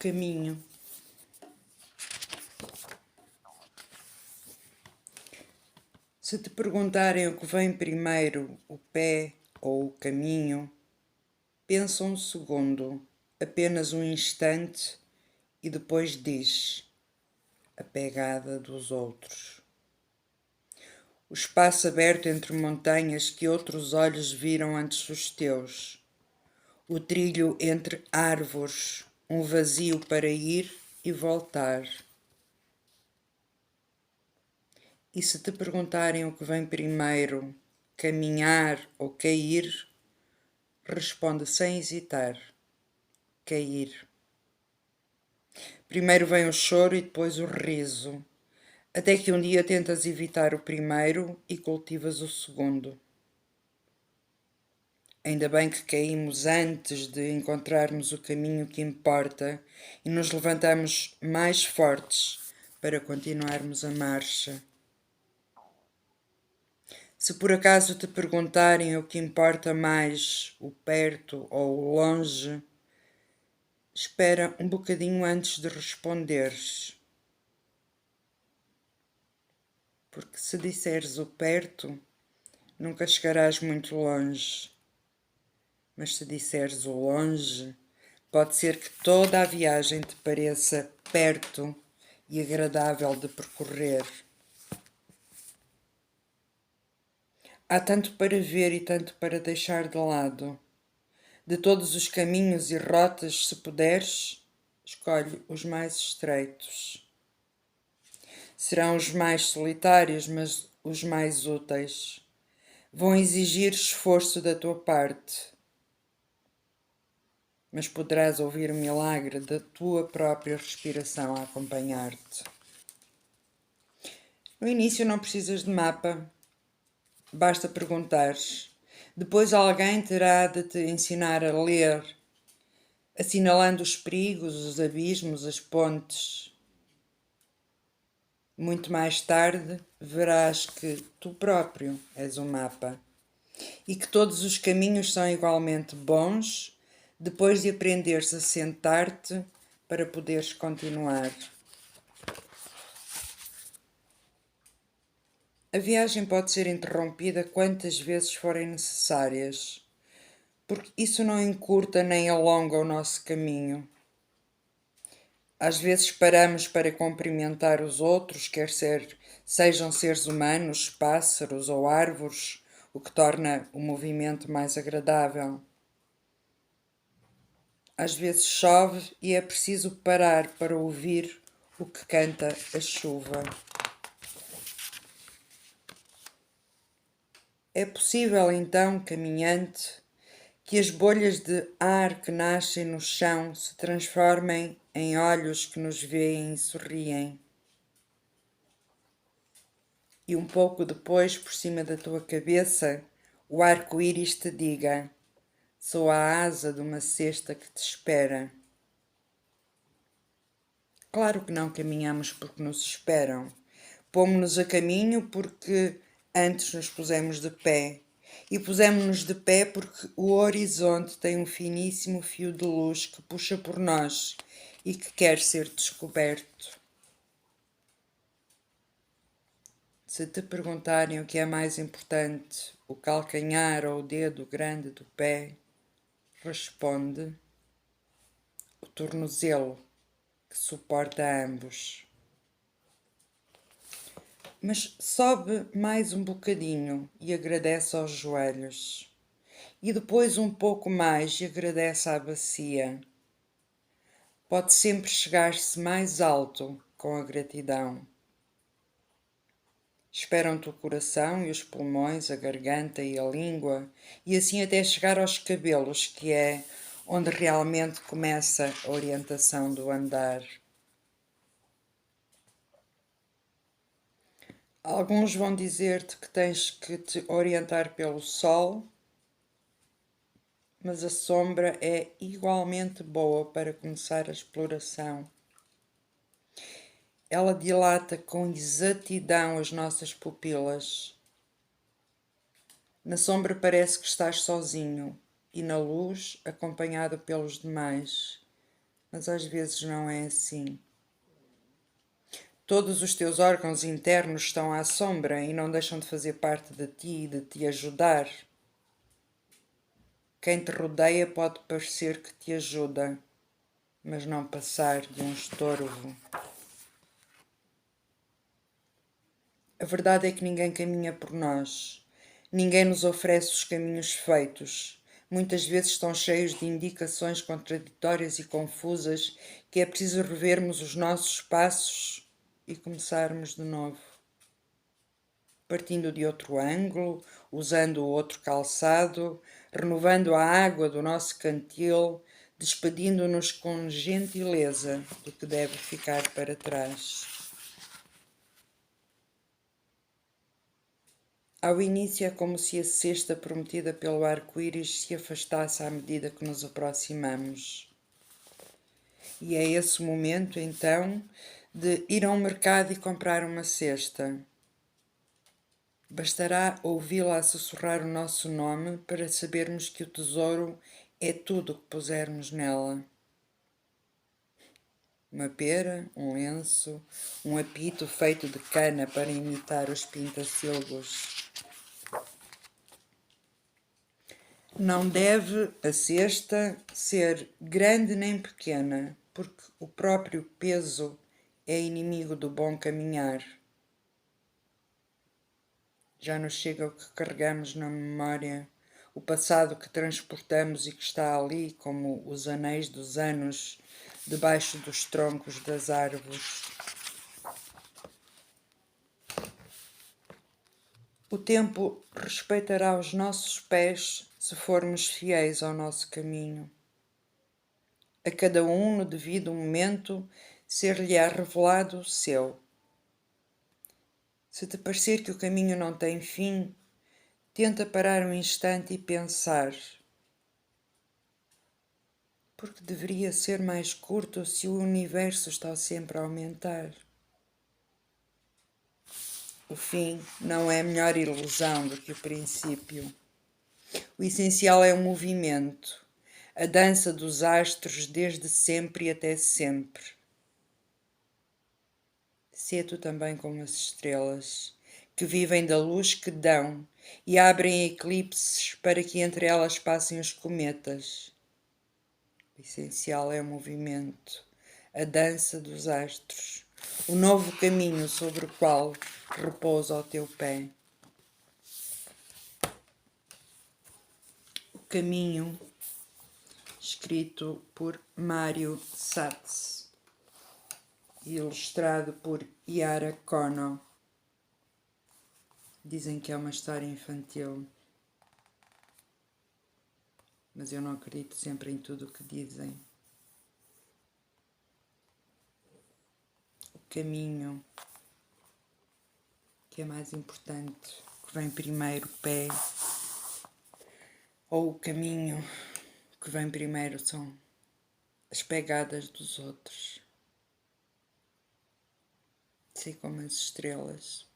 caminho. Se te perguntarem o que vem primeiro, o pé ou o caminho, pensa um segundo, apenas um instante, e depois diz: a pegada dos outros. O espaço aberto entre montanhas que outros olhos viram antes dos teus. O trilho entre árvores, um vazio para ir e voltar. E se te perguntarem o que vem primeiro, caminhar ou cair, responde sem hesitar: cair. Primeiro vem o choro e depois o riso, até que um dia tentas evitar o primeiro e cultivas o segundo. Ainda bem que caímos antes de encontrarmos o caminho que importa e nos levantamos mais fortes para continuarmos a marcha. Se por acaso te perguntarem o que importa mais, o perto ou o longe, espera um bocadinho antes de responderes. Porque se disseres o perto, nunca chegarás muito longe. Mas se disseres o longe, pode ser que toda a viagem te pareça perto e agradável de percorrer. Há tanto para ver e tanto para deixar de lado. De todos os caminhos e rotas, se puderes, escolhe os mais estreitos. Serão os mais solitários, mas os mais úteis. Vão exigir esforço da tua parte, mas poderás ouvir o milagre da tua própria respiração a acompanhar-te. No início não precisas de mapa, basta perguntares. Depois alguém terá de te ensinar a ler, assinalando os perigos, os abismos, as pontes. Muito mais tarde verás que tu próprio és um mapa e que todos os caminhos são igualmente bons depois de aprenderes a sentar-te para poderes continuar. A viagem pode ser interrompida quantas vezes forem necessárias, porque isso não encurta nem alonga o nosso caminho. Às vezes paramos para cumprimentar os outros, sejam seres humanos, pássaros ou árvores, o que torna o movimento mais agradável. Às vezes chove e é preciso parar para ouvir o que canta a chuva. É possível, então, caminhante, que as bolhas de ar que nascem no chão se transformem em olhos que nos veem e sorriem. E um pouco depois, por cima da tua cabeça, o arco-íris te diga: sou a asa de uma cesta que te espera. Claro que não caminhamos porque nos esperam. Pomos-nos a caminho porque antes nos pusemos de pé. E pusemos-nos de pé porque o horizonte tem um finíssimo fio de luz que puxa por nós e que quer ser descoberto. Se te perguntarem o que é mais importante, o calcanhar ou o dedo grande do pé, responde: o tornozelo, que suporta ambos. Mas sobe mais um bocadinho e agradece aos joelhos. E depois um pouco mais e agradece à bacia. Pode sempre chegar-se mais alto com a gratidão. Esperam-te o coração e os pulmões, a garganta e a língua, e assim até chegar aos cabelos, que é onde realmente começa a orientação do andar. Alguns vão dizer-te que tens que te orientar pelo sol, mas a sombra é igualmente boa para começar a exploração. Ela dilata com exatidão as nossas pupilas. Na sombra parece que estás sozinho e na luz acompanhado pelos demais. mas às vezes não é assim. Todos os teus órgãos internos estão à sombra e não deixam de fazer parte de ti e de te ajudar. Quem te rodeia pode parecer que te ajuda, mas não passar de um estorvo. A verdade é que ninguém caminha por nós. Ninguém nos oferece os caminhos feitos. Muitas vezes estão cheios de indicações contraditórias e confusas que é preciso revermos os nossos passos e começarmos de novo. Partindo de outro ângulo, usando outro calçado, renovando a água do nosso cantil, despedindo-nos com gentileza do que deve ficar para trás. Ao início é como se a cesta prometida pelo arco-íris se afastasse à medida que nos aproximamos. E é esse momento, então, de ir a um mercado e comprar uma cesta. Bastará ouvi-la sussurrar o nosso nome para sabermos que o tesouro é tudo o que pusermos nela. Uma pera, um lenço, um apito feito de cana para imitar os pintacilgos. Não deve a cesta ser grande nem pequena, porque o próprio peso é inimigo do bom caminhar. Já nos chega o que carregamos na memória, o passado que transportamos e que está ali como os anéis dos anos debaixo dos troncos das árvores. O tempo respeitará os nossos pés se formos fiéis ao nosso caminho. A cada um, no devido momento, ser-lhe-á revelado o seu. Se te parecer que o caminho não tem fim, tenta parar um instante e pensar: porque deveria ser mais curto se o universo está sempre a aumentar? O fim não é melhor ilusão do que o princípio. O essencial é o movimento, a dança dos astros desde sempre e até sempre. Sê tu também como as estrelas, que vivem da luz que dão e abrem eclipses para que entre elas passem os cometas. O essencial é o movimento, a dança dos astros, o novo caminho sobre o qual repousa o teu pé. O caminho, escrito por Mário Satz, ilustrado por Yara Kono. Dizem que é uma história infantil, mas eu não acredito sempre em tudo o que dizem. O caminho, que é mais importante, que vem primeiro, o pé, ou o caminho que vem primeiro são as pegadas dos outros. Sei como as estrelas.